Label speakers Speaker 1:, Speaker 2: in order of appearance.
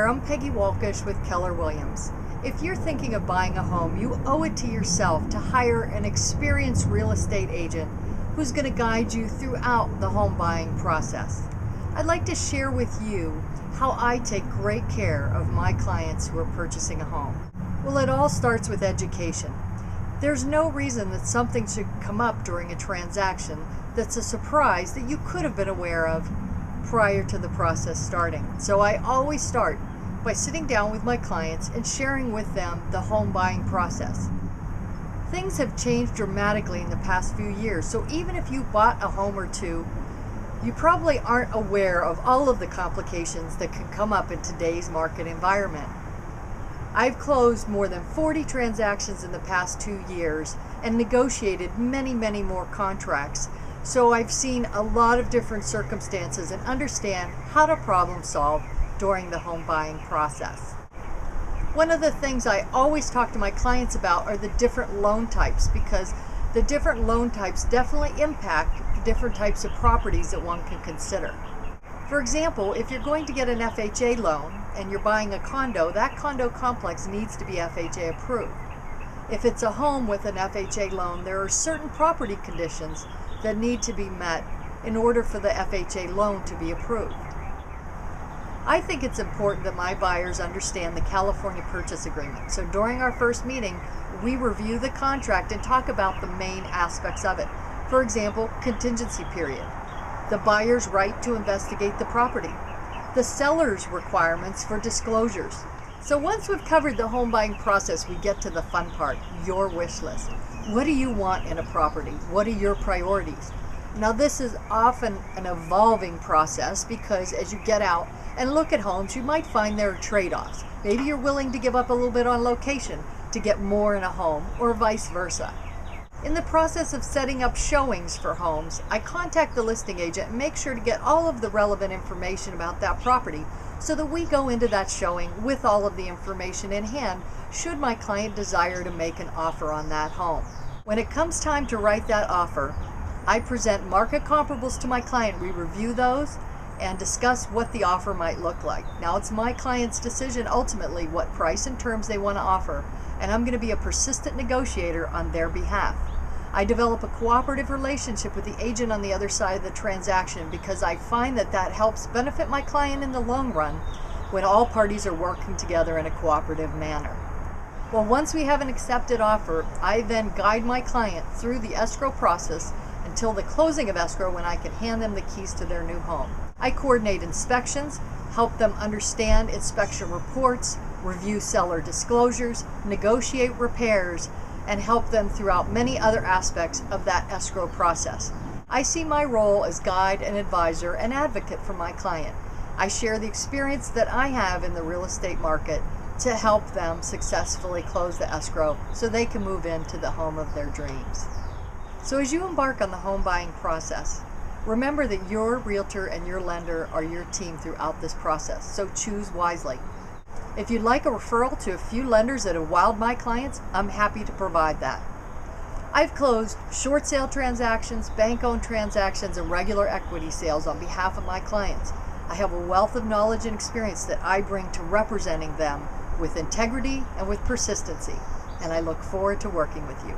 Speaker 1: I'm Peggy Walkush with Keller Williams. If you're thinking of buying a home, you owe it to yourself to hire an experienced real estate agent who's going to guide you throughout the home buying process. I'd like to share with you how I take great care of my clients who are purchasing a home. Well, it all starts with education. There's no reason that something should come up during a transaction that's a surprise that you could have been aware of prior to the process starting. So I always start by sitting down with my clients and sharing with them the home buying process. Things have changed dramatically in the past few years, so even if you bought a home or two, you probably aren't aware of all of the complications that can come up in today's market environment. I've closed more than 40 transactions in the past 2 years and negotiated many more contracts. So I've seen a lot of different circumstances and understand how to problem solve during the home buying process. One of the things I always talk to my clients about are the different loan types, because the different loan types definitely impact different types of properties that one can consider. For example, if you're going to get an FHA loan and you're buying a condo, that condo complex needs to be FHA approved. If it's a home with an FHA loan, there are certain property conditions that need to be met in order for the FHA loan to be approved. I think it's important that my buyers understand the California Purchase Agreement. So during our first meeting, we review the contract and talk about the main aspects of it. For example, contingency period, the buyer's right to investigate the property, the seller's requirements for disclosures. So once we've covered the home buying process, we get to the fun part, your wish list. What do you want in a property? What are your priorities? Now, this is often an evolving process because as you get out and look at homes, you might find there are trade-offs. Maybe you're willing to give up a little bit on location to get more in a home, or vice versa. In the process of setting up showings for homes, I contact the listing agent and make sure to get all of the relevant information about that property so that we go into that showing with all of the information in hand should my client desire to make an offer on that home. When it comes time to write that offer, I present market comparables to my client. We review those and discuss what the offer might look like. Now, it's my client's decision ultimately what price and terms they want to offer, and I'm going to be a persistent negotiator on their behalf. I develop a cooperative relationship with the agent on the other side of the transaction because I find that that helps benefit my client in the long run when all parties are working together in a cooperative manner. Well, once we have an accepted offer, I then guide my client through the escrow process until the closing of escrow, when I can hand them the keys to their new home. I coordinate inspections, help them understand inspection reports, review seller disclosures, negotiate repairs, and help them throughout many other aspects of that escrow process. I see my role as guide and advisor and advocate for my client. I share the experience that I have in the real estate market to help them successfully close the escrow so they can move into the home of their dreams. So as you embark on the home buying process, remember that your realtor and your lender are your team throughout this process, so choose wisely. If you'd like a referral to a few lenders that have wowed my clients, I'm happy to provide that. I've closed short sale transactions, bank-owned transactions, and regular equity sales on behalf of my clients. I have a wealth of knowledge and experience that I bring to representing them with integrity and with persistency, and I look forward to working with you.